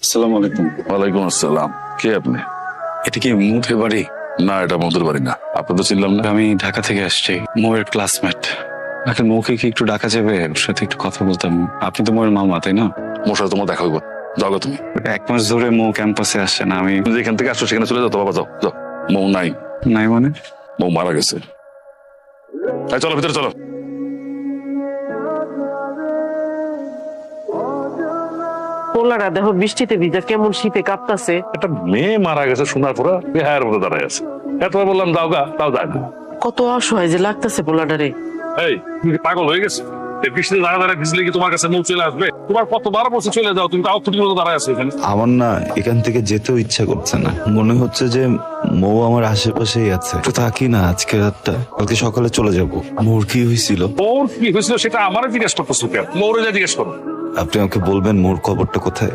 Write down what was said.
আসসালামু আলাইকুম। ওয়ালাইকুম আসসালাম। কে আপনি? এটা কি মুথের বাড়ি? না, এটা মধুর বাড়ি না। আপনি তো চিনলাম না। আমি ঢাকা থেকে আসছি, মৌয়ের ক্লাসমেট। এখন মৌকে কি একটু ডাকা যাবে? ওর সাথে একটু কথা বলতাম। আপনি তো মৌয়ের মামা, তাই না? মোর সাথে তোমার দেখা হইব। যাও গো তুমি। 1 মাস ধরে মৌ ক্যাম্পাসে আসছে না। আমি তুমি যেখান থেকে আসছো সেখানে চলে যাও তো বাবা, যাও যাও। মৌ নাই, নাই মানে? মৌ মারা গেছে। এই চলো ভিতরে চলো। পোলারা দেখো বৃষ্টিতে ভিজা কেমন শীতে কাঁপতাছে। একটা মেয়ে মারা গেছে শোনার পরে বেহায়ের মধ্যে দাঁড়ায় আছে। এতবার বললাম যাও গা, তাও যায় না। কত অসহায় যে লাগতাছে পোলাটারে। এই তুমি কি পাগল হয়ে গেছে? এই বৃষ্টিতে দাঁড়া দাঁড়া ভিজলে কি তোমার কাছে মৌ চলে আসবে? তোমার কতবার বসে চলে যাও, তুমি তাও ছুটির মতো দাঁড়ায় আছো এখানে। আমার না এখান থেকে যেতেও ইচ্ছা করছে না। মনে হচ্ছে যে মৌ আমার আশেপাশেই আছে। একটু থাকি না আজকে রাতটা, কালকে সকালে চলে যাব। মোর কি হয়েছিল? মৌর কি হয়েছিল সেটা আমারও জিজ্ঞেস করতেছো কেন? মৌরে যা জিজ্ঞেস করো। আপনি আমাকে বলবেন মোর খবরটা কোথায়?